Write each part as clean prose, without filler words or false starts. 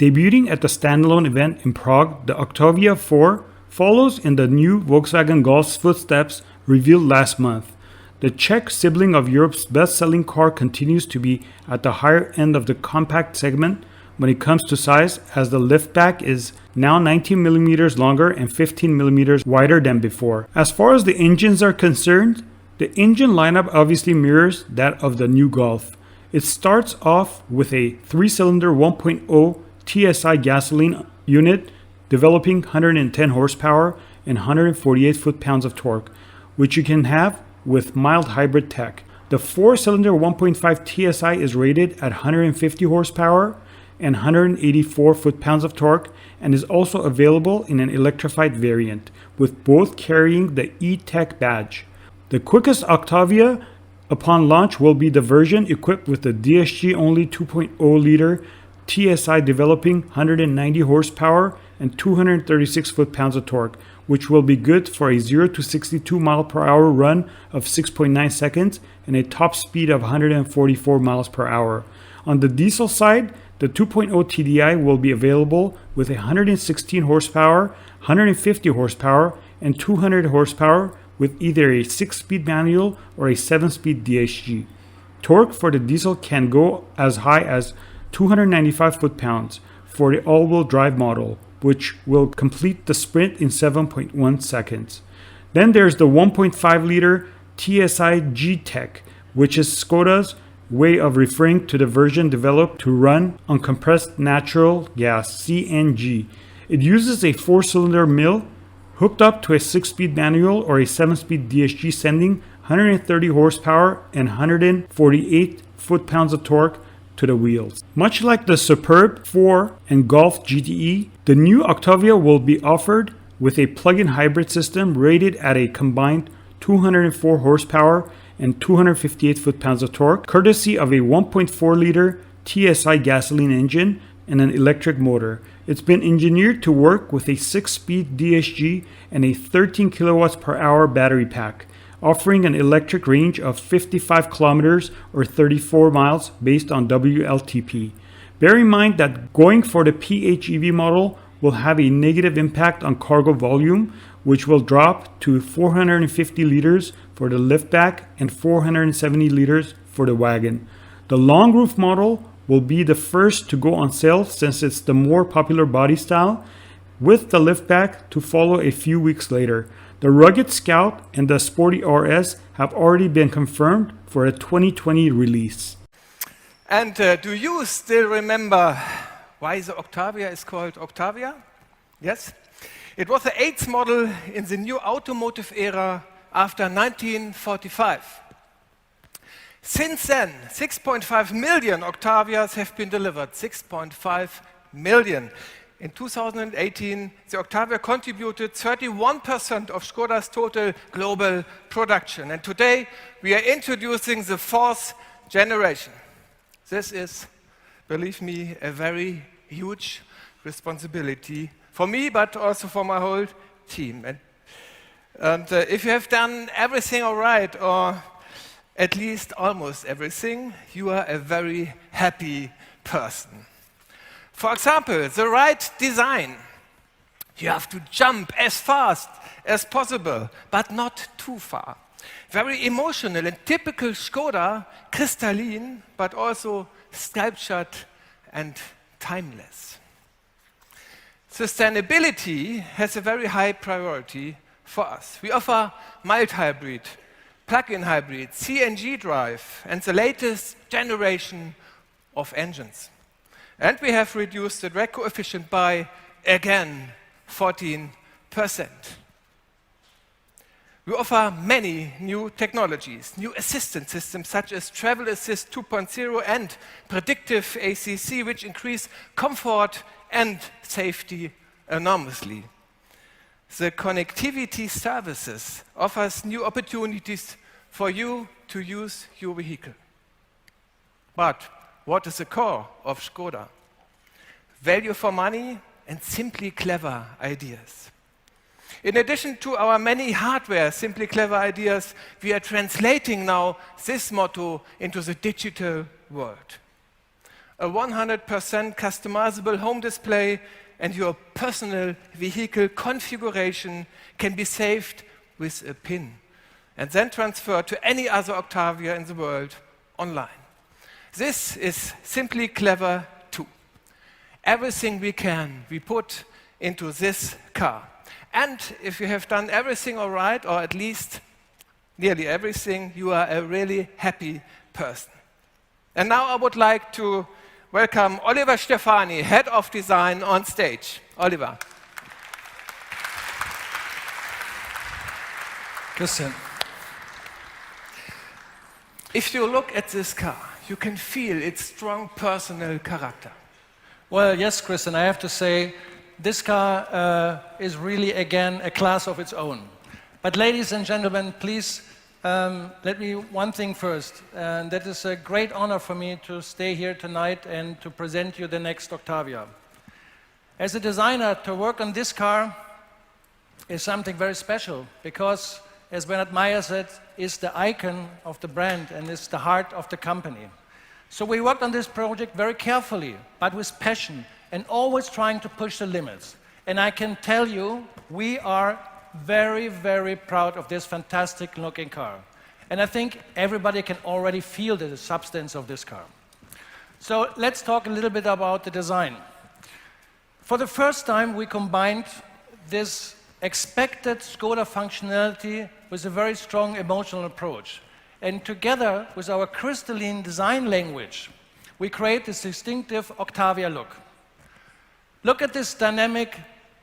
Debuting at the standalone event in Prague, the Octavia 4 follows in the new Volkswagen Golf's footsteps revealed last month. The Czech sibling of Europe's best-selling car continues to be at the higher end of the compact segment when it comes to size, as the liftback is now 19mm longer and 15mm wider than before. As far as the engines are concerned, the engine lineup obviously mirrors that of the new Golf. It starts off with a 3-cylinder 1.0 TSI gasoline unit developing 110 horsepower and 148 foot-pounds of torque, which you can have with mild hybrid tech. The 4-cylinder 1.5 TSI is rated at 150 horsepower and 184 foot-pounds of torque, and is also available in an electrified variant, with both carrying the E-Tech badge. The quickest Octavia upon launch will be the version equipped with the DSG-only 2.0-liter TSI developing 190 horsepower and 236 foot-pounds of torque, which will be good for a 0 to 62 mile per hour run of 6.9 seconds and a top speed of 144 miles per hour. On the diesel side, the 2.0 TDI will be available with 116 horsepower, 150 horsepower, and 200 horsepower with either a 6-speed manual or a 7-speed DSG. Torque for the diesel can go as high as 295 foot-pounds for the all-wheel drive model, which will complete the sprint in 7.1 seconds. Then there's the 1.5-liter TSI G-Tech, which is Skoda's way of referring to the version developed to run on compressed natural gas, CNG. It uses a 4-cylinder mill hooked up to a 6-speed manual or a 7-speed DSG, sending 130 horsepower and 148 foot-pounds of torque to the wheels. Much like the Superb 4 and Golf GTE, the new Octavia will be offered with a plug-in hybrid system rated at a combined 204 horsepower and 258 foot-pounds of torque, courtesy of a 1.4-liter TSI gasoline engine and an electric motor. It's been engineered to work with a 6-speed DSG and a 13 kilowatts per hour battery pack, offering an electric range of 55 kilometers or 34 miles based on WLTP. Bear in mind that going for the PHEV model will have a negative impact on cargo volume, which will drop to 450 liters for the liftback and 470 liters for the wagon. The long roof model will be the first to go on sale since it's the more popular body style, with the liftback to follow a few weeks later. The rugged Scout and the Sporty RS have already been confirmed for a 2020 release. And do you still remember why the Octavia is called Octavia? Yes? It was the 8th model in the new automotive era after 1945. Since then, 6.5 million Octavias have been delivered. 6.5 million. In 2018, the Octavia contributed 31% of Škoda's total global production. And today, we are introducing the 4th generation. This is, believe me, a very huge responsibility for me, but also for my whole team. And if you have done everything all right, or at least almost everything, you are a very happy person. For example, the right design. You have to jump as fast as possible, but not too far. Very emotional and typical Škoda, crystalline, but also sculptured and timeless. Sustainability has a very high priority for us. We offer mild hybrid, plug-in hybrid, CNG drive, and the latest generation of engines. And we have reduced the drag coefficient by, again, 14%. We offer many new technologies, new assistance systems such as Travel Assist 2.0 and Predictive ACC, which increase comfort and safety enormously. The connectivity services offers new opportunities for you to use your vehicle. But what is the core of Škoda? Value for money and simply clever ideas. In addition to our many hardware simply clever ideas, we are translating now this motto into the digital world. a 100% customizable home display, and your personal vehicle configuration can be saved with a PIN and then transferred to any other Octavia in the world online. This is simply clever too. Everything we put into this car. And if you have done everything all right, or at least nearly everything, you are a really happy person. And now I would like to welcome Oliver Stefani, Head of Design, on stage. Oliver. Christian. If you look at this car, you can feel its strong personal character. Well, yes, Christian, I have to say, this car is really, again, a class of its own. But ladies and gentlemen, please let me one thing first. And that is a great honor for me to stay here tonight and to present you the next Octavia. As a designer, to work on this car is something very special because, as Bernard Meyer said, it's the icon of the brand and it's the heart of the company. So we worked on this project very carefully, but with passion, and always trying to push the limits. And I can tell you, we are very, very proud of this fantastic looking car. And I think everybody can already feel the substance of this car. So let's talk a little bit about the design. For the first time, we combined this expected Skoda functionality with a very strong emotional approach. And together with our crystalline design language, we create this distinctive Octavia look. Look at this dynamic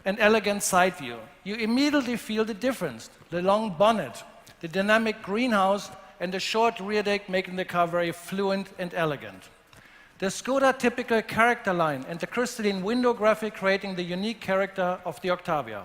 and elegant side view. You immediately feel the difference. The long bonnet, the dynamic greenhouse, and the short rear deck making the car very fluent and elegant. The Skoda typical character line and the crystalline window graphic creating the unique character of the Octavia.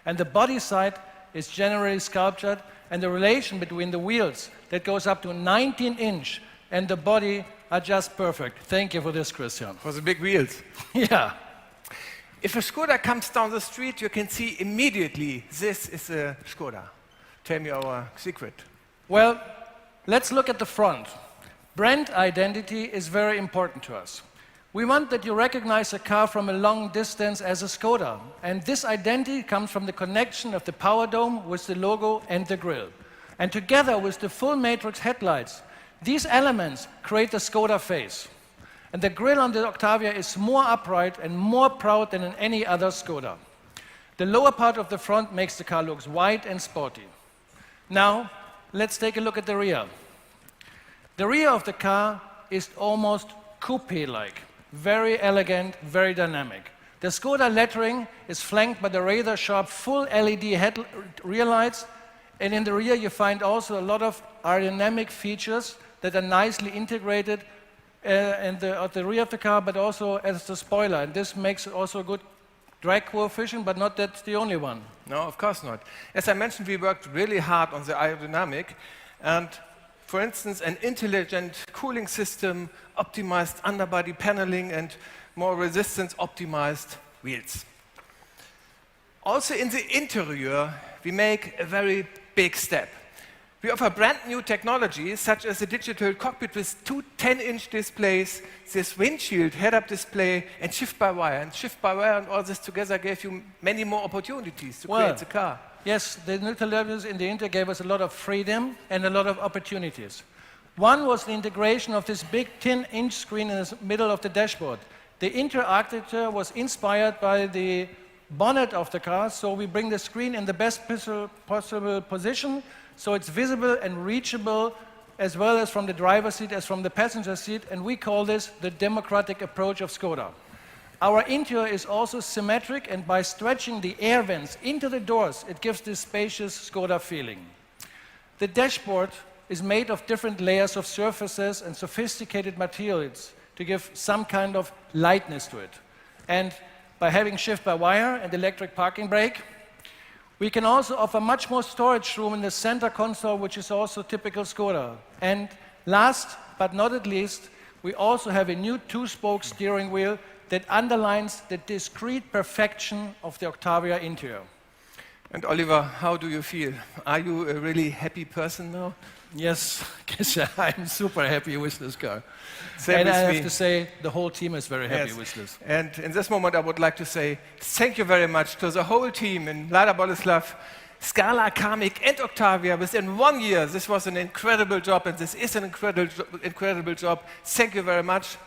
And the body side is generally sculptured, and the relation between the wheels that goes up to 19-inch and the body are just perfect. Thank you for this, Christian. For the big wheels. Yeah. If a Skoda comes down the street, you can see immediately this is a Skoda. Tell me our secret. Well, let's look at the front. Brand identity is very important to us. We want that you recognize a car from a long distance as a Skoda. And this identity comes from the connection of the power dome with the logo and the grille. And together with the full matrix headlights, these elements create the Skoda face. And the grille on the Octavia is more upright and more proud than in any other Skoda. The lower part of the front makes the car look wide and sporty. Now, let's take a look at the rear. The rear of the car is almost coupe-like, very elegant, very dynamic. The Skoda lettering is flanked by the razor-sharp full LED rear lights, and in the rear you find also a lot of aerodynamic features that are nicely integrated at the rear of the car, but also as the spoiler. And this makes also a good drag coefficient, but not that's the only one. No, of course not. As I mentioned, we worked really hard on the aerodynamic, and for instance, an intelligent cooling system, optimized underbody paneling, and more resistance-optimized wheels. Also in the interior, we make a very big step. We offer brand new technologies, such as a digital cockpit with two 10-inch displays, this windshield head-up display, and shift-by-wire. And shift-by-wire and all this together gave you many more opportunities to create the car. Yes, the new televisions in the Inter gave us a lot of freedom and a lot of opportunities. One was the integration of this big 10-inch screen in the middle of the dashboard. The Inter architecture was inspired by the bonnet of the car, so we bring the screen in the best possible position, so it's visible and reachable as well as from the driver's seat as from the passenger seat, and we call this the democratic approach of Skoda. Our interior is also symmetric, and by stretching the air vents into the doors, it gives this spacious Skoda feeling. The dashboard is made of different layers of surfaces and sophisticated materials to give some kind of lightness to it. And by having shift-by-wire and electric parking brake, we can also offer much more storage room in the center console, which is also typical Skoda. And last but not at least, we also have a new two-spoke steering wheel that underlines the discrete perfection of the Octavia interior. And Oliver, how do you feel? Are you a really happy person now? Yes, Kisha, I'm super happy with this car. Same And with I have me. to say, the whole team is very happy Yes. with this. And in this moment, I would like to say thank you very much to the whole team in Lada Boleslav, Scala, Karmic, and Octavia. Within 1 year, this was an incredible job, and this is an incredible job. Thank you very much.